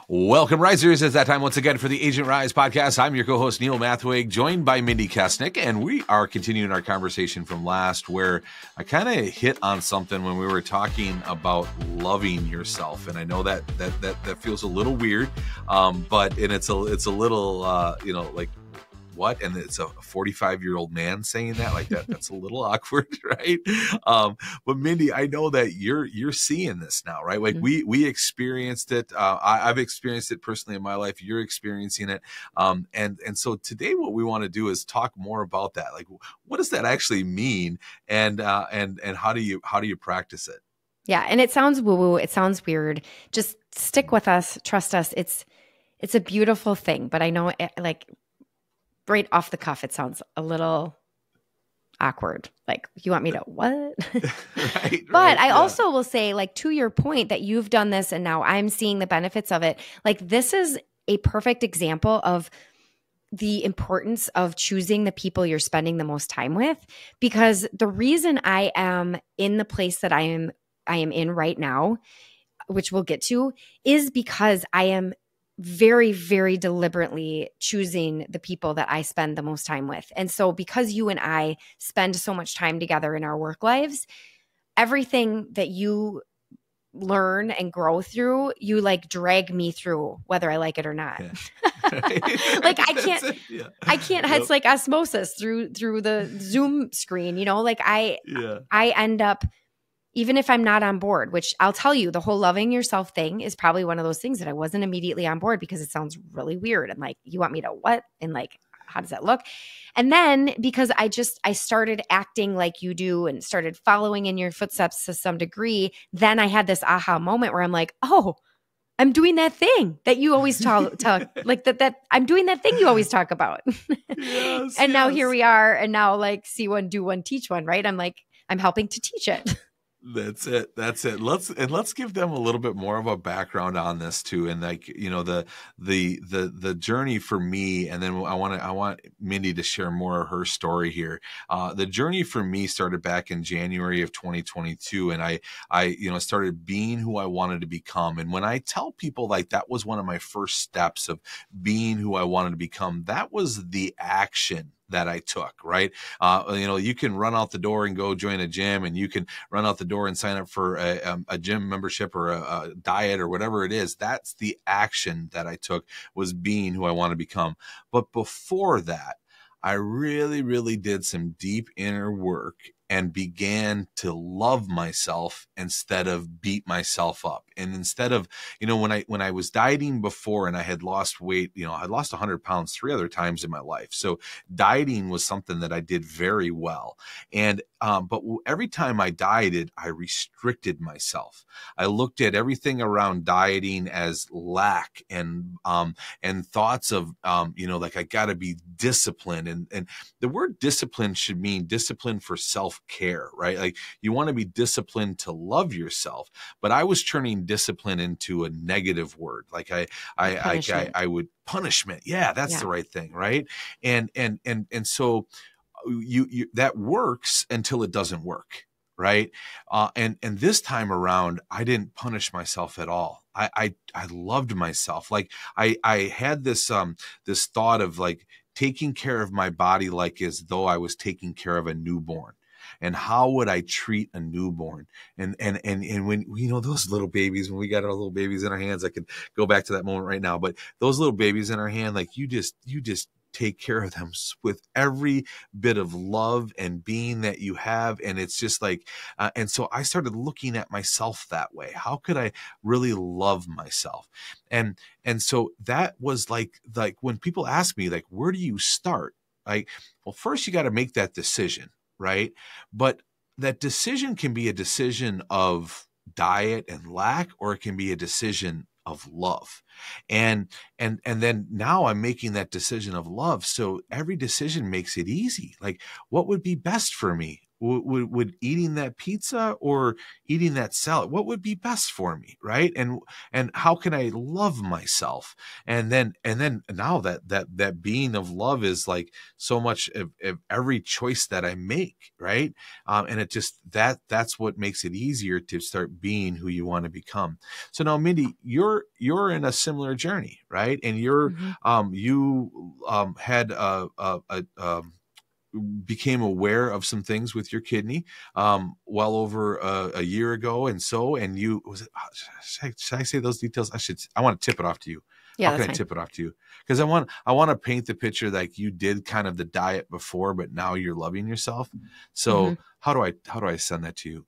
Welcome, Risers. It's that time once again for the Agent Rise podcast. I'm your co-host, Neil Mathwig, joined by Mindy Kesnick, and we are continuing our conversation from last, where I kind of hit on something when we were talking about loving yourself. And I know that feels a little weird, but it's a little, like, what? And it's a 45-year-old man saying that, like that's a little awkward, right? But Mindy, I know that you're seeing this now, right? Like we experienced it. I've experienced it personally in my life. You're experiencing it. And so today what we want to do is talk more about that. Like, what does that actually mean? And how do you practice it? Yeah. And it sounds woo-woo. It sounds weird. Just stick with us. Trust us. It's a beautiful thing, but I know right off the cuff, it sounds a little awkward. Like, you want me to what? But I also will say, like, to your point that you've done this and now I'm seeing the benefits of it. Like, this is a perfect example of the importance of choosing the people you're spending the most time with, because the reason I am in the place that I am in right now, which we'll get to, is because I am very, very deliberately choosing the people that I spend the most time with. And so because you and I spend so much time together in our work lives, everything that you learn and grow through, you like drag me through, whether I like it or not. Yeah. Like I can't, it's like osmosis through the Zoom screen, like I end up, even if I'm not on board, which I'll tell you, the whole loving yourself thing is probably one of those things that I wasn't immediately on board because it sounds really weird. And like, you want me to what? And like, how does that look? And then because I started acting like you do and started following in your footsteps to some degree, then I had this aha moment where I'm like, oh, I'm doing that thing that you always talk like that I'm doing that thing you always talk about. Yes, and now here we are. And now like see one, do one, teach one, right? I'm helping to teach it. That's it. Let's give them a little bit more of a background on this too. And like, the journey for me, and then I want Mindy to share more of her story here. The journey for me started back in January of 2022. And I started being who I wanted to become. And when I tell people like that was one of my first steps of being who I wanted to become, that was the action that I took, right? You can run out the door and go join a gym, and you can run out the door and sign up for a gym membership or a diet or whatever it is. That's the action that I took, was being who I want to become. But before that, I really, really did some deep inner work and began to love myself instead of beat myself up. And instead of, when I was dieting before and I had lost weight, I lost 100 pounds 3 other times in my life. So dieting was something that I did very well. And, but every time I dieted, I restricted myself. I looked at everything around dieting as lack and thoughts of, like I got to be disciplined. And the word discipline should mean discipline for self-care, right? Like you want to be disciplined to love yourself, but I was turning discipline into a negative word. Like I would punishment. Yeah, that's the right thing. Right. And so you that works until it doesn't work. Right. And this time around, I didn't punish myself at all. I loved myself. Like I had this thought of like taking care of my body, like as though I was taking care of a newborn. And how would I treat a newborn? And when, those little babies, when we got our little babies in our hands, I could go back to that moment right now, but those little babies in our hand, like you just take care of them with every bit of love and being that you have. And it's just like, and so I started looking at myself that way. How could I really love myself? And so that was like when people ask me, like, where do you start? Like, well, first you got to make that decision, right? But that decision can be a decision of diet and lack, or it can be a decision of love. And then now I'm making that decision of love. So every decision makes it easy. Like, what would be best for me? would eating that pizza or eating that salad, what would be best for me, right? And how can I love myself? And then now that being of love is like so much of every choice that I make, right? And it just that's what makes it easier to start being who you want to become. So now, Mindy, you're in a similar journey, right? And you had became aware of some things with your kidney well over a year ago, and you was it, should I say those details? I want to tip it off to you. Yeah, How can I tip it off to you? Because I want to paint the picture like you did kind of the diet before, but now you're loving yourself. So how do I send that to you?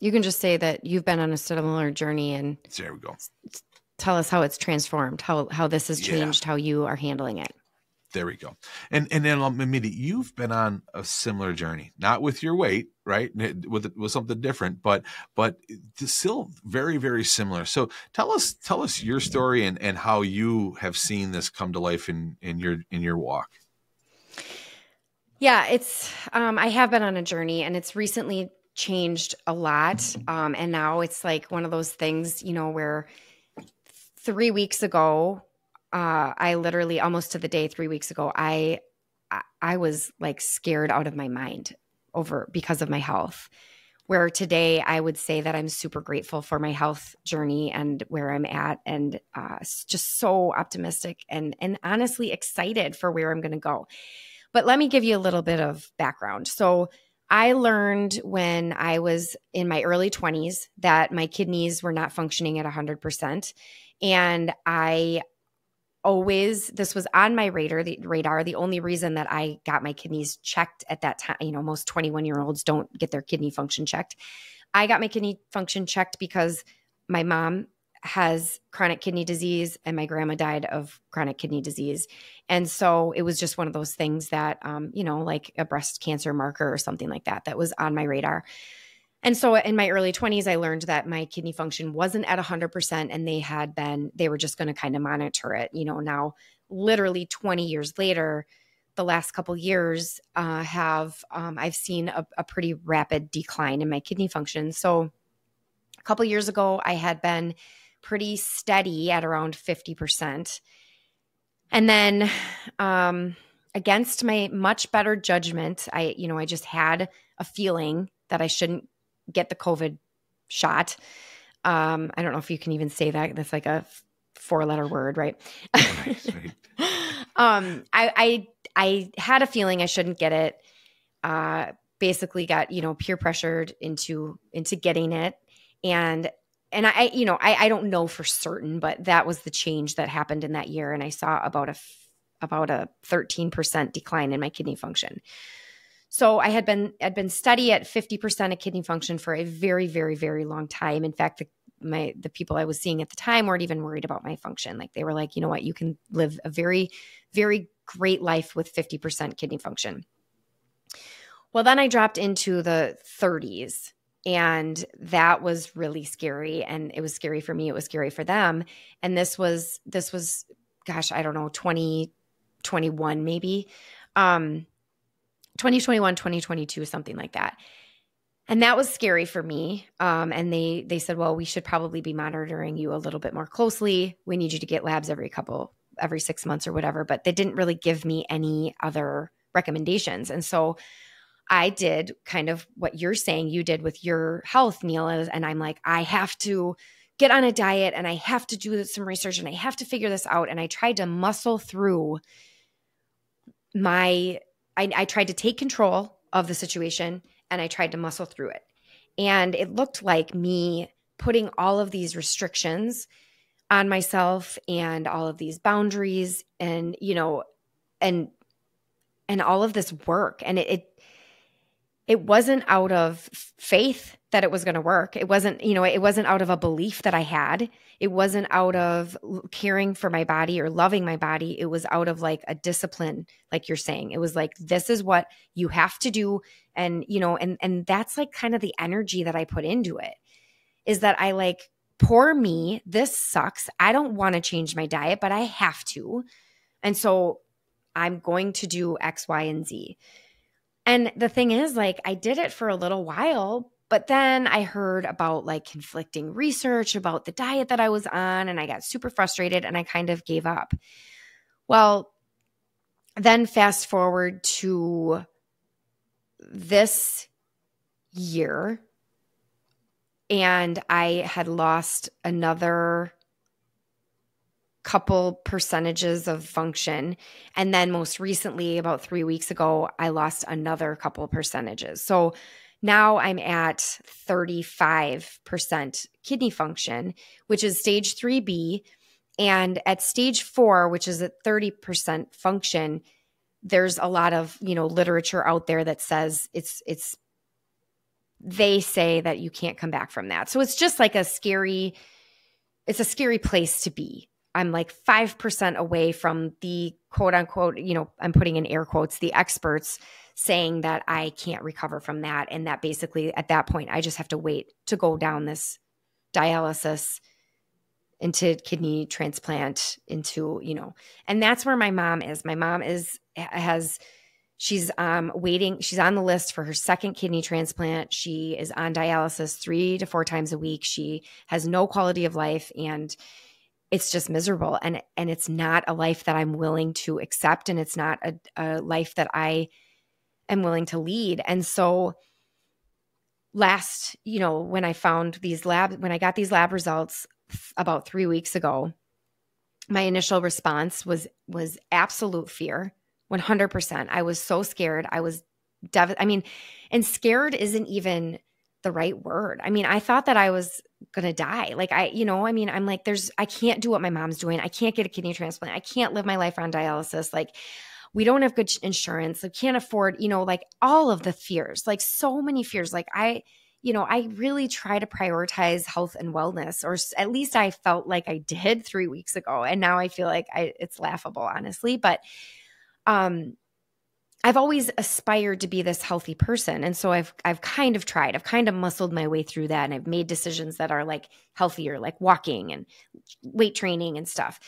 You can just say that you've been on a similar journey, and there we go. Tell us how it's transformed, how this has changed, how you are handling it. There we go. And then Mindy, you've been on a similar journey, not with your weight, right? With something different, but still very, very similar. So tell us your story and how you have seen this come to life in your walk. Yeah, it's I have been on a journey, and it's recently changed a lot. And now it's like one of those things, where 3 weeks ago, I literally almost to the day 3 weeks ago, I was like scared out of my mind because of my health, where today I would say that I'm super grateful for my health journey and where I'm at, and just so optimistic and honestly excited for where I'm going to go. But let me give you a little bit of background. So I learned when I was in my early 20s that my kidneys were not functioning at 100%. And this was on my radar. The only reason that I got my kidneys checked at that time, most 21-year-olds don't get their kidney function checked. I got my kidney function checked because my mom has chronic kidney disease and my grandma died of chronic kidney disease. And so it was just one of those things that, like a breast cancer marker or something like that was on my radar. And so in my early 20s, I learned that my kidney function wasn't at 100%, and they were just going to kind of monitor it. Now literally 20 years later, the last couple years I've seen a pretty rapid decline in my kidney function. So a couple years ago, I had been pretty steady at around 50%. And then against my much better judgment, I just had a feeling that I shouldn't get the COVID shot. I don't know if you can even say that. That's like a 4-letter word, right? Right. I had a feeling I shouldn't get it. Basically got, peer pressured into getting it. And I don't know for certain, but that was the change that happened in that year. And I saw about a 13% decline in my kidney function. So I had been steady at 50% of kidney function for a very, very, very long time. In fact, the people I was seeing at the time weren't even worried about my function. Like they were like, you know what, you can live a very, very great life with 50% kidney function. Well, then I dropped into the 30s. And that was really scary. And it was scary for me. It was scary for them. And this was, gosh, I don't know, 2021 maybe, 2021, 2022, something like that. And that was scary for me. And they said, well, we should probably be monitoring you a little bit more closely. We need you to get labs every 6 months or whatever. But they didn't really give me any other recommendations. And so I did kind of what you're saying you did with your health, Neil. And I'm like, I have to get on a diet and I have to do some research and I have to figure this out. And I tried to muscle through I tried to take control of the situation and I tried to muscle through it. And it looked like me putting all of these restrictions on myself and all of these boundaries and, and all of this work. And it wasn't out of faith that it was going to work. It wasn't, it wasn't out of a belief that I had. It wasn't out of caring for my body or loving my body. It was out of like a discipline, like you're saying. It was like, this is what you have to do. And, and that's like kind of the energy that I put into it, is that I like, poor me, this sucks. I don't want to change my diet, but I have to. And so I'm going to do X, Y, and Z. And the thing is, like, I did it for a little while, but then I heard about like conflicting research about the diet that I was on, and I got super frustrated and I kind of gave up. Well, then fast forward to this year, and I had lost another couple percentages of function. And then most recently, about 3 weeks ago, I lost another couple percentages. So now I'm at 35% kidney function, which is stage 3B. And at stage 4, which is at 30% function, there's a lot of, literature out there that says they say that you can't come back from that. So it's just like it's a scary place to be. I'm like 5% away from the quote unquote, I'm putting in air quotes, the experts saying that I can't recover from that. And that basically at that point, I just have to wait to go down this dialysis into kidney transplant into, and that's where my mom is. My mom she's waiting. She's on the list for her second kidney transplant. She is on dialysis 3 to 4 times a week. She has no quality of life, and it's just miserable. And it's not a life that I'm willing to accept. And it's not a life that I am willing to lead. And so when I got these lab results about 3 weeks ago, my initial response was absolute fear, 100%. I was so scared. I was and scared isn't even the right word. I mean, I thought that I was going to die. Like I'm like, I can't do what my mom's doing. I can't get a kidney transplant. I can't live my life on dialysis. Like, we don't have good insurance. I can't afford, like all of the fears, like so many fears. Like I really try to prioritize health and wellness, or at least I felt like I did 3 weeks ago. And now I feel like it's laughable, honestly. But I've always aspired to be this healthy person. And so I've kind of tried. I've kind of muscled my way through that. And I've made decisions that are like healthier, like walking and weight training and stuff.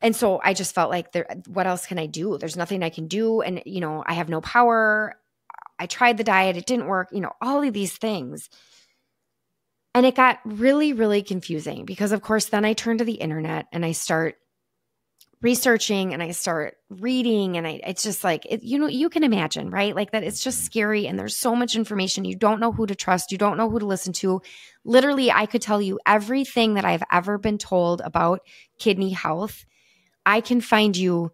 And so I just felt like what else can I do? There's nothing I can do. And, I have no power. I tried the diet. It didn't work, all of these things. And it got really, really confusing because, of course, then I turn to the internet and I start researching and I start reading, and it's just like, you can imagine, right? Like that it's just scary, and there's so much information. You don't know who to trust. You don't know who to listen to. Literally, I could tell you everything that I've ever been told about kidney health. I can find you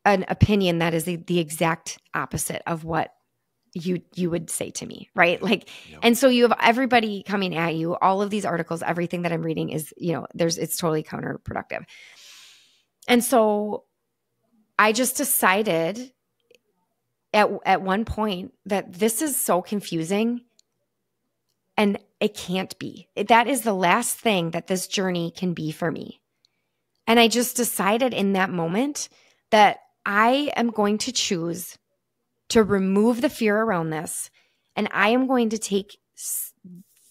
an opinion that is the exact opposite of what you would say to me, right? Like, yep. And so you have everybody coming at you, all of these articles, everything that I'm reading is, it's totally counterproductive. And so I just decided at one point that this is so confusing and it can't be. That is the last thing that this journey can be for me. And I just decided in that moment that I am going to choose to remove the fear around this, and I am going to take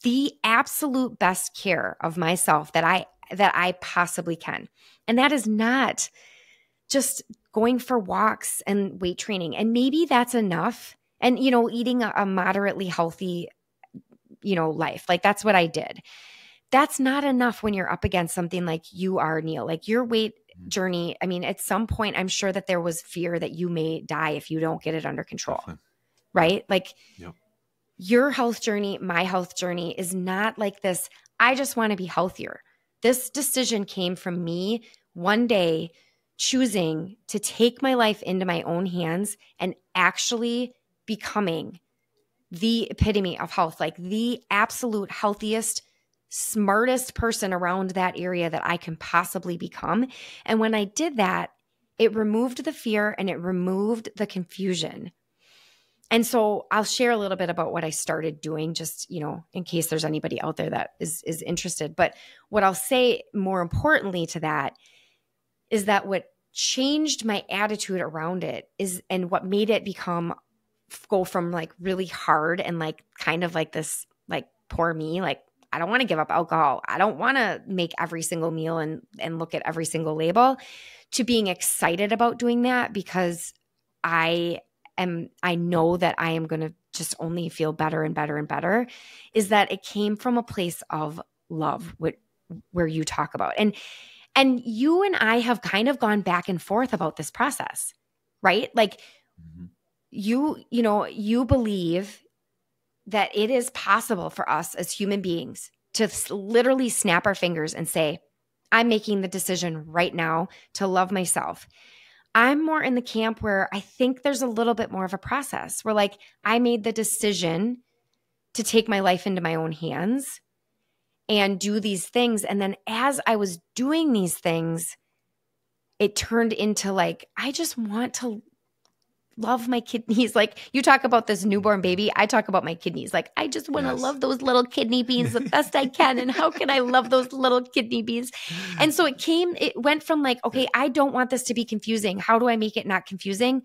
the absolute best care of myself that I possibly can. And that is not just going for walks and weight training. And maybe that's enough. And, eating a moderately healthy, life. Like that's what I did. That's not enough when you're up against something like you are, Neil. Like your weight journey, at some point, I'm sure that there was fear that you may die if you don't get it under control, right? Like yep. Your health journey, my health journey is not like this. I just want to be healthier. This decision came from me one day choosing to take my life into my own hands and actually becoming the epitome of health, like the absolute healthiest, smartest person around that area that I can possibly become. And when I did that, it removed the fear and it removed the confusion. And so I'll share a little bit about what I started doing, just, in case there's anybody out there that is interested. But what I'll say more importantly to that is that what changed my attitude around it and what made it go from like really hard and like kind of like this, like poor me, like I don't want to give up alcohol. I don't want to make every single meal and look at every single label, to being excited about doing that because I I know that I am going to just only feel better and better and better, is that it came from a place of love, where you talk about. And you and I have kind of gone back and forth about this process, right? Like you believe that it is possible for us as human beings to literally snap our fingers and say, I'm making the decision right now to love myself. I'm more in the camp where I think there's a little bit more of a process where, like, I made the decision to take my life into my own hands and do these things. And then as I was doing these things, it turned into like, I just want to love my kidneys. Like, you talk about this newborn baby, I talk about my kidneys. Like, I just want to love those little kidney beans the best I can. And how can I love those little kidney beans? And so it went from like, okay, I don't want this to be confusing. How do I make it not confusing?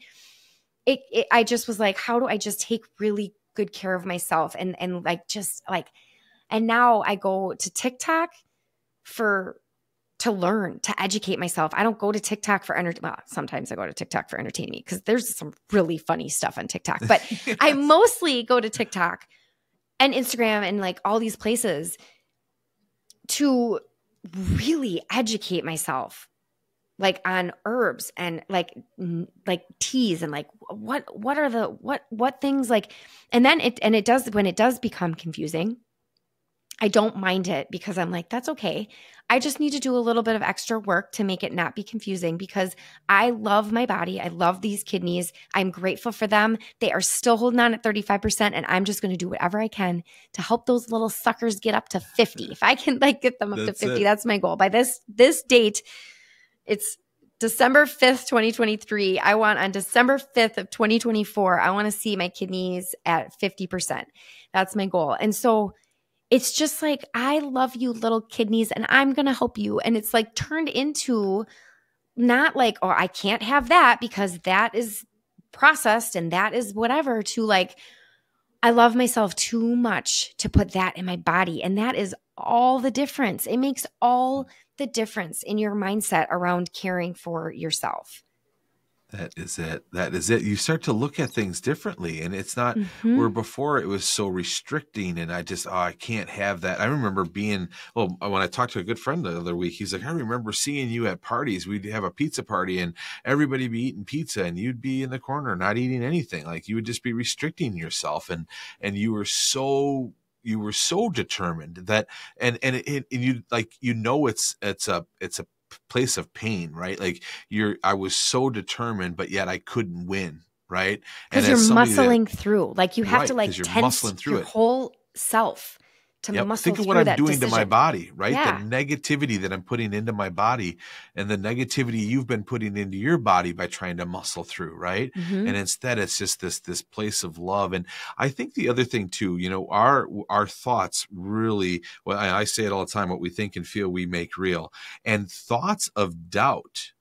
I just was like, how do I just take really good care of myself? And like, just like, and now I go to TikTok to learn, to educate myself. I don't go to TikTok for well, sometimes I go to TikTok for entertainment because there's some really funny stuff on TikTok. But yes. I mostly go to TikTok and Instagram and like all these places to really educate myself, like on herbs and like teas and like what are what things like, and then it does, when it does become confusing, I don't mind it because I'm like, that's okay. I just need to do a little bit of extra work to make it not be confusing because I love my body. I love these kidneys. I'm grateful for them. They are still holding on at 35%, and I'm just going to do whatever I can to help those little suckers get up to 50. If I can like get them up to 50, that's my goal. By this date, it's December 5th, 2023. I want on December 5th of 2024, I want to see my kidneys at 50%. That's my goal. And so it's just like, I love you, little kidneys, and I'm going to help you. And it's like turned into not like, oh, I can't have that because that is processed and that is whatever, to like, I love myself too much to put that in my body. And that is all the difference. It makes all the difference in your mindset around caring for yourself. That is it. That is it. You start to look at things differently, and it's not where before it was so restricting, and I can't have that. I remember when I talked to a good friend the other week, he's like, I remember seeing you at parties. We'd have a pizza party and everybody be eating pizza and you'd be in the corner not eating anything. Like, you would just be restricting yourself, and you were so determined that, and you like, it's a place of pain, right? Like, I was so determined, but yet I couldn't win, right? Because you're muscling through. Like, you have to like tense your whole self to muscle Think of through what I'm that doing decision to my body, right? Yeah. The negativity that I'm putting into my body, and the negativity you've been putting into your body by trying to muscle through, right? And instead, it's just this place of love. And I think the other thing too, our thoughts really, well, I say it all the time, what we think and feel, we make real. And thoughts of doubt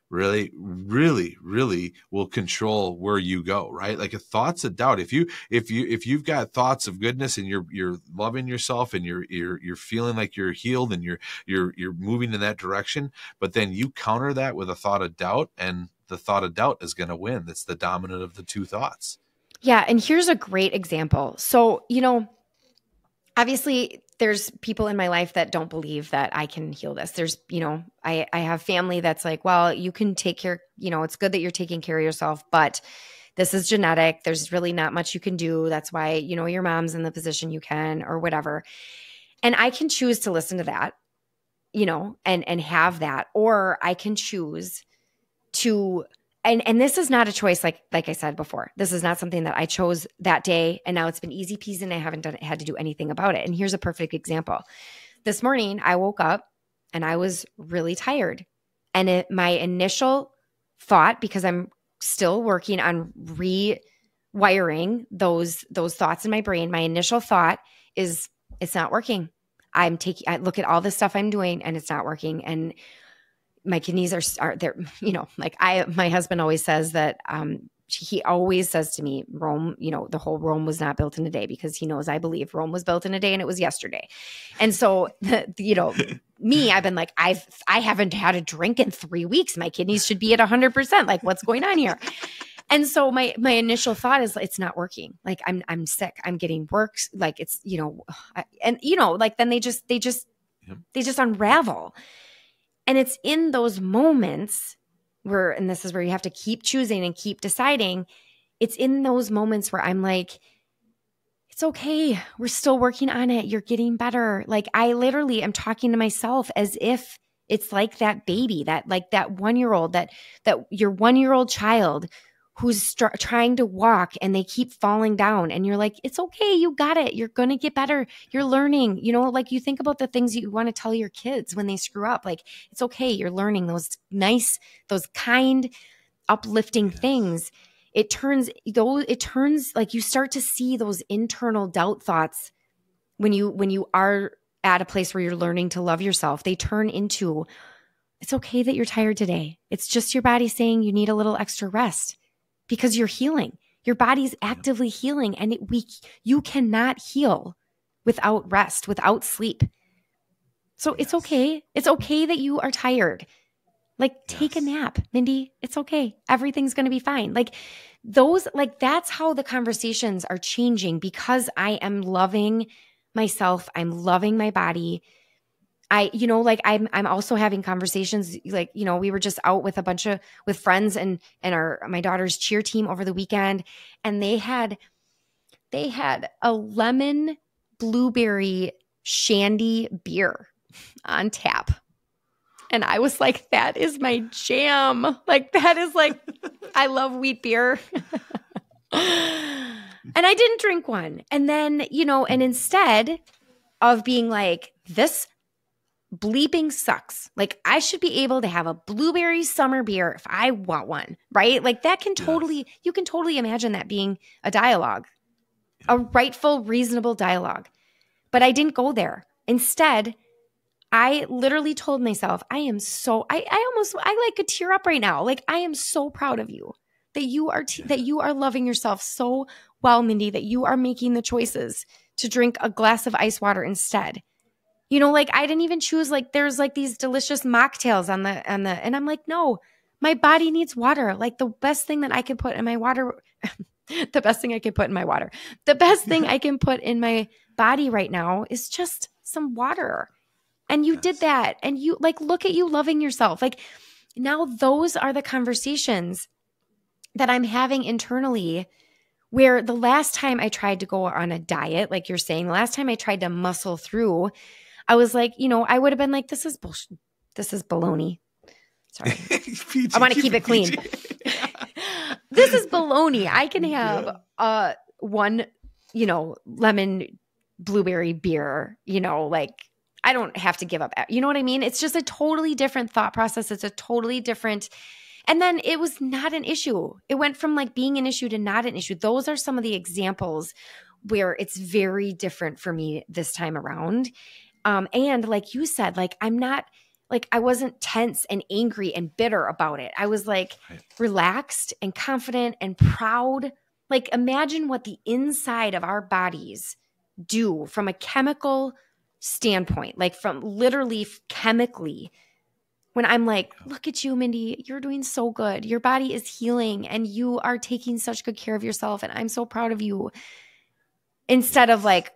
really, really, really will control where you go, right? Like, thoughts of doubt. If you've got thoughts of goodness and you're loving yourself and you're feeling like you're healed and you're moving in that direction, but then you counter that with a thought of doubt, and the thought of doubt is going to win. That's the dominant of the two thoughts. Yeah. And here's a great example. So, obviously there's people in my life that don't believe that I can heal this. There's, I have family that's like, well, you can take care, it's good that you're taking care of yourself, but this is genetic. There's really not much you can do. That's why, your mom's in the position you can, or whatever. And I can choose to listen to that, and have that, or I can choose to, and this is not a choice. Like I said before, this is not something that I chose that day, and now it's been easy peasy and I haven't had to do anything about it. And here's a perfect example. This morning I woke up and I was really tired. And my initial thought, because I'm still working on rewiring those thoughts in my brain, my initial thought is, it's not working. I look at all the stuff I'm doing and it's not working. And my kidneys are there, my husband always says that, he always says to me, Rome, the whole Rome was not built in a day, because he knows I believe Rome was built in a day and it was yesterday. And so, me, I've been like, I haven't had a drink in 3 weeks. My kidneys should be at 100%. Like, what's going on here? And so my initial thought is it's not working. Like I'm sick. I'm getting work. Like it's, and like then they just unravel. And it's in those moments where, and this is where you have to keep choosing and keep deciding. It's in those moments where I'm like, it's okay. We're still working on it. You're getting better. Like I literally am talking to myself as if it's like that baby, that 1-year-old, that your 1-year-old child who's trying to walk and they keep falling down. And you're like, it's okay. You got it. You're going to get better. You're learning, like you think about the things you want to tell your kids when they screw up. Like, it's okay. You're learning those nice, those kind, uplifting things. It turns like you start to see those internal doubt thoughts when you are at a place where you're learning to love yourself. They turn into, it's okay that you're tired today. It's just your body saying you need a little extra rest because you're healing. Your body's actively healing, and you cannot heal without rest, without sleep. So it's okay. It's okay that you are tired. Like, take a nap, Mindy. It's okay. Everything's going to be fine. Like that's how the conversations are changing because I am loving myself. I'm loving my body. I'm also having conversations like, we were just out with with friends and my daughter's cheer team over the weekend, and they had a lemon blueberry shandy beer on tap. And I was like, that is my jam. Like, that is like, I love wheat beer. And I didn't drink one. And then, and instead of being like, this bleeping sucks. Like, I should be able to have a blueberry summer beer if I want one, right? Like that can you can totally imagine that being a dialogue, a rightful, reasonable dialogue. But I didn't go there. Instead, I literally told myself, I like could tear up right now. Like, I am so proud of you that you are loving yourself so well, Mindy, that you are making the choices to drink a glass of ice water instead. Like I didn't even choose, like, there's like these delicious mocktails on the, and I'm like, no, my body needs water. Like the best thing that I can put in my water, the best thing I can put in my body right now is just some water. And you did that. And you look at you loving yourself. Like now those are the conversations that I'm having internally, where the last time I tried to go on a diet, like you're saying, the last time I tried to muscle through, I was like, I would have been like, this is bullshit. This is baloney. Sorry. I want to keep it clean. This is baloney. I can have one, lemon blueberry beer, like I don't have to give up. You know what I mean? It's just a totally different thought process. It's a totally different. And then it was not an issue. It went from like being an issue to not an issue. Those are some of the examples where it's very different for me this time around. And like you said, like I'm not, like I wasn't tense and angry and bitter about it. I was like relaxed and confident and proud. Like imagine what the inside of our bodies do from a chemical standpoint, like from literally chemically, when I'm like, look at you, Mindy, you're doing so good. Your body is healing and you are taking such good care of yourself. And I'm so proud of you. Instead of like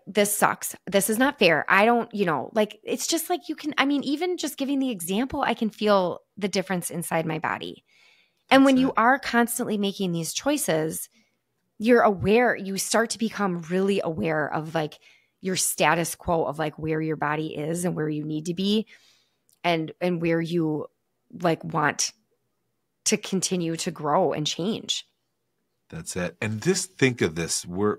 this sucks. This is not fair. I don't, like, it's just like even just giving the example, I can feel the difference inside my body. And when you are constantly making these choices, you're aware, you start to become really aware of like your status quo of like where your body is and where you need to be and where you like want to continue to grow and change. That's it. And just think of this. We're,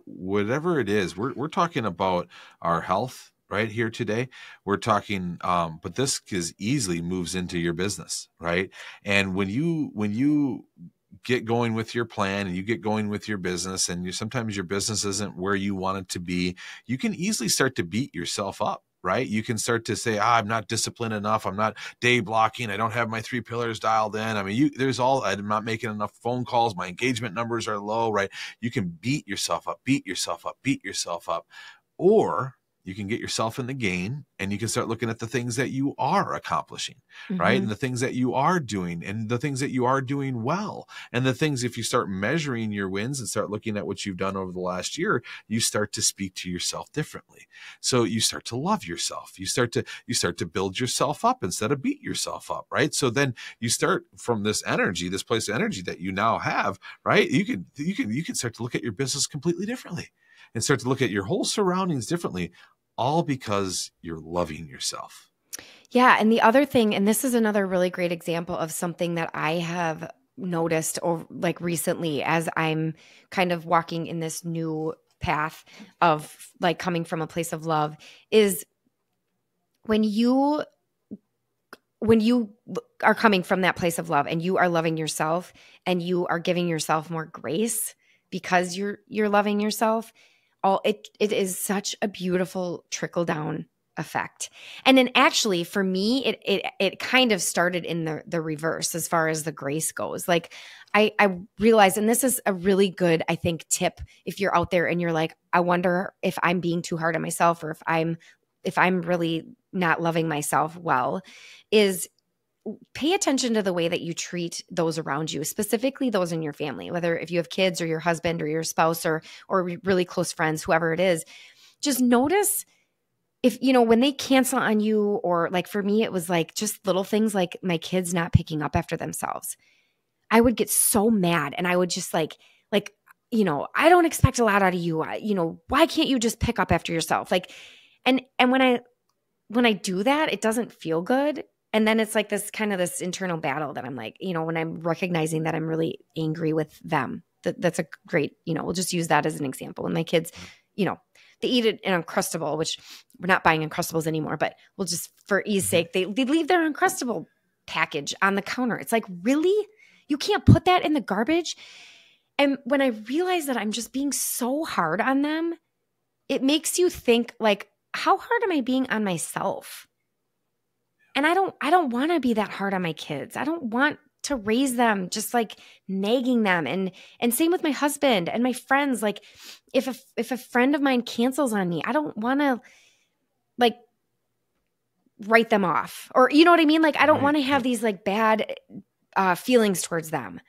whatever it is, we're talking about our health right here today. We're talking, but this easily moves into your business, right? And when you get going with your plan and you get going with your business and sometimes your business isn't where you want it to be, you can easily start to beat yourself up. Right? You can start to say, I'm not disciplined enough. I'm not day blocking. I don't have my 3 pillars dialed in. I mean, I'm not making enough phone calls. My engagement numbers are low, right? You can beat yourself up. Or, you can get yourself in the gain, and you can start looking at the things that you are accomplishing, right? And the things that you are doing, and the things that you are doing well. And the things, if you start measuring your wins and start looking at what you've done over the last year, you start to speak to yourself differently. So you start to love yourself. You start to build yourself up instead of beat yourself up, right? So then you start from this energy, this place of energy that you now have, right? You can start to look at your business completely differently and start to look at your whole surroundings differently, all because you're loving yourself. Yeah. And the other thing, and this is another really great example of something that I have noticed or like recently as I'm kind of walking in this new path of like coming from a place of love, is when you are coming from that place of love and you are loving yourself and you are giving yourself more grace because you're loving yourself, it is such a beautiful trickle down effect. And then actually for me, it kind of started in the reverse as far as the grace goes. Like I realized, and this is a really good, I think, tip if you're out there and you're like, I wonder if I'm being too hard on myself or if I'm really not loving myself well, is pay attention to the way that you treat those around you, specifically those in your family, whether if you have kids or your husband or your spouse or really close friends, whoever it is. Just notice if, when they cancel on you, or like for me, it was like just little things like my kids not picking up after themselves. I would get so mad and I would just like, I don't expect a lot out of you. Why can't you just pick up after yourself? Like, and when I do that, it doesn't feel good. And then it's like this internal battle that I'm like, when I'm recognizing that I'm really angry with them, that's a great, we'll just use that as an example. And my kids, they eat an Uncrustable, which we're not buying Uncrustables anymore, but we'll just, for ease sake, they leave their Uncrustable package on the counter. It's like, really? You can't put that in the garbage? And when I realize that I'm just being so hard on them, it makes you think like, how hard am I being on myself? And I don't want to be that hard on my kids. I don't want to raise them just like nagging them. And same with my husband and my friends. Like if a friend of mine cancels on me, I don't want to like write them off, or you know what I mean? Like I don't want to have these like bad feelings towards them.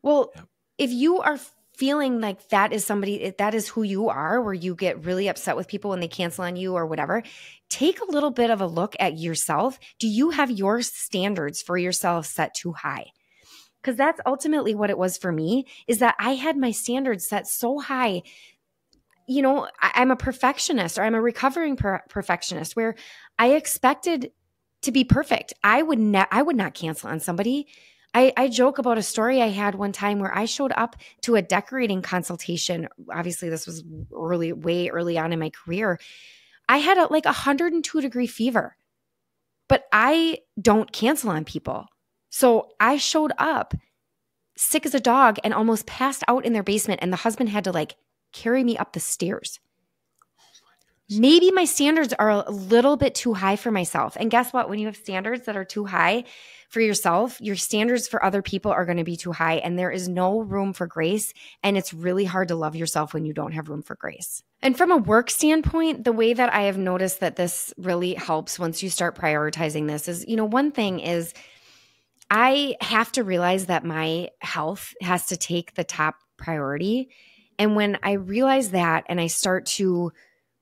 Well, if you are feeling like that is who you are, where you get really upset with people when they cancel on you or whatever, take a little bit of a look at yourself. Do you have your standards for yourself set too high? Because that's ultimately what it was for me, is that I had my standards set so high. I'm a perfectionist, or I'm a recovering perfectionist, where I expected to be perfect. I would not cancel on somebody. I joke about a story I had one time where I showed up to a decorating consultation. Obviously, this was way early on in my career. I had a 102-degree fever, but I don't cancel on people. So I showed up sick as a dog and almost passed out in their basement, and the husband had to carry me up the stairs. Maybe my standards are a little bit too high for myself. And guess what? When you have standards that are too high for yourself, your standards for other people are going to be too high, and there is no room for grace. And it's really hard to love yourself when you don't have room for grace. And from a work standpoint, the way that I have noticed that this really helps once you start prioritizing this is, one thing is I have to realize that my health has to take the top priority. And when I realize that and I start to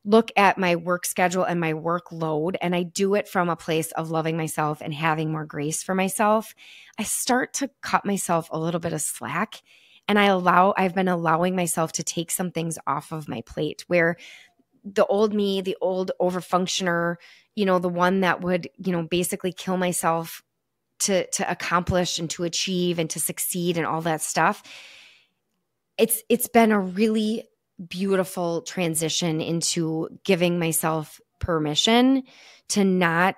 look at my work schedule and my workload, and I do it from a place of loving myself and having more grace for myself, I start to cut myself a little bit of slack. And I've been allowing myself to take some things off of my plate, where the old me, the old overfunctioner, the one that would, basically kill myself to accomplish and to achieve and to succeed and all that stuff. It's been a really beautiful transition into giving myself permission to not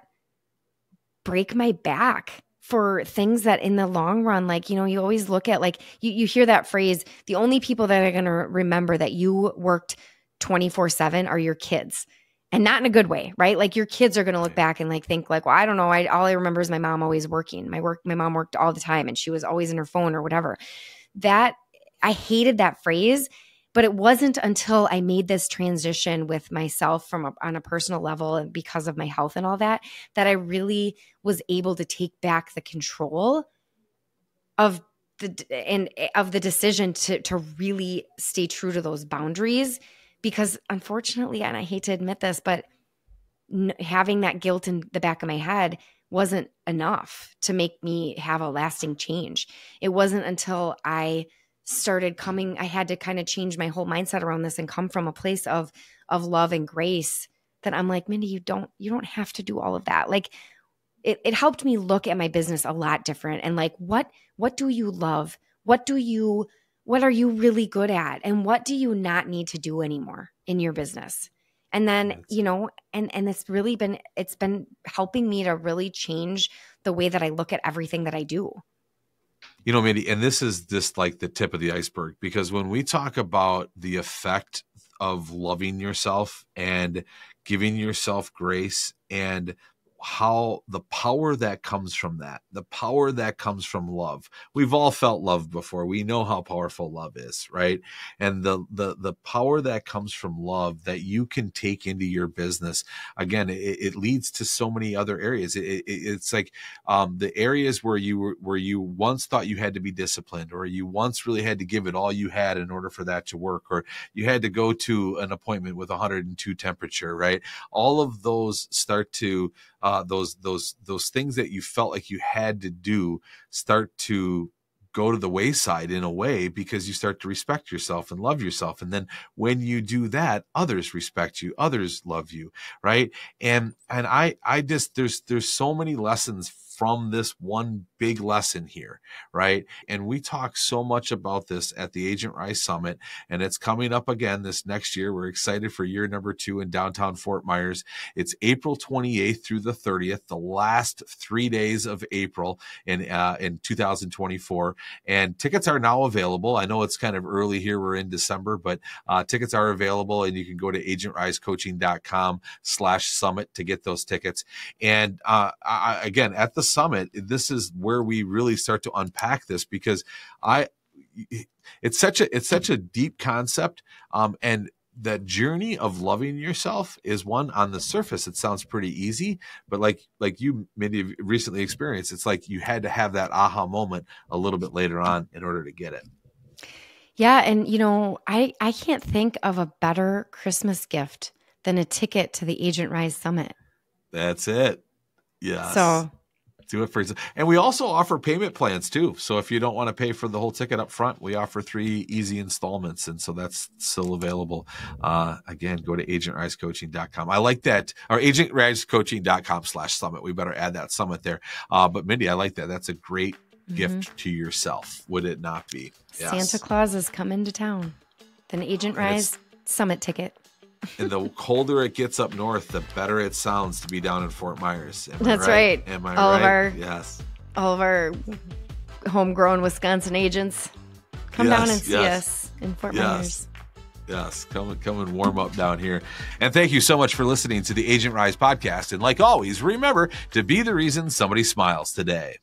break my back for things that in the long run, you always look at, you hear that phrase, the only people that are going to remember that you worked 24/7 are your kids. And not in a good way, right? Your kids are going to look back and think well, I don't know. All I remember is my mom always working. My mom worked all the time and she was always in her phone or whatever. That I hated that phrase. But it wasn't until I made this transition with myself on a personal level and because of my health and all that, that I really was able to take back the control of the decision to really stay true to those boundaries. Because unfortunately, and I hate to admit this, but having that guilt in the back of my head wasn't enough to make me have a lasting change. It wasn't until I started I had to kind of change my whole mindset around this and come from a place of love and grace that I'm like, Mindy, you don't have to do all of that. Like it helped me look at my business a lot different and like, what do you love? What are you really good at? And what do you not need to do anymore in your business? And then, and it's been helping me to really change the way that I look at everything that I do. Mindy, and this is just like the tip of the iceberg, because when we talk about the effect of loving yourself and giving yourself grace and how the power that comes from that, the power that comes from love. We've all felt love before. We know how powerful love is, right? And the power that comes from love that you can take into your business, again, it leads to so many other areas. It's like the areas where you once thought you had to be disciplined, or you once really had to give it all you had in order for that to work, or you had to go to an appointment with 102 temperature, right? All of those start to those things that you felt like you had to do start to go to the wayside in a way, because you start to respect yourself and love yourself. And then when you do that, others respect you, others love you, right? And I just, there's so many lessons from this one big lesson here, right? And we talk so much about this at the Agent Rise Summit, and it's coming up again this next year. We're excited for year number 2 in downtown Fort Myers. It's April 28th through the 30th, the last 3 days of April in 2024. And tickets are now available. I know it's kind of early here. We're in December, but tickets are available, and you can go to agentrisecoaching.com/summit to get those tickets. And again, at the summit, this is where we really start to unpack this, because it's such a deep concept, and that journey of loving yourself is one. On the surface, it sounds pretty easy, but like you maybe recently experienced, it's like you had to have that aha moment a little bit later on in order to get it. Yeah, and I can't think of a better Christmas gift than a ticket to the Agent Rise Summit. That's it. Yes. So do it for yourself. And we also offer payment plans too. So if you don't want to pay for the whole ticket up front, we offer 3 easy installments. And so that's still available. Again, go to agentrisecoaching.com. I like that. Or agentrisecoaching.com/summit. We better add that summit there. But Mindy, I like that. That's a great gift to yourself. Would it not be? Yes. Santa Claus is coming to town. Then Agent Rise Summit ticket. And the colder it gets up north, the better it sounds to be down in Fort Myers. That's right. Am I right? Yes. All of our homegrown Wisconsin agents come down and see us in Fort Myers. Yes, come and warm up down here. And thank you so much for listening to the Agent Rise podcast. And like always, remember to be the reason somebody smiles today.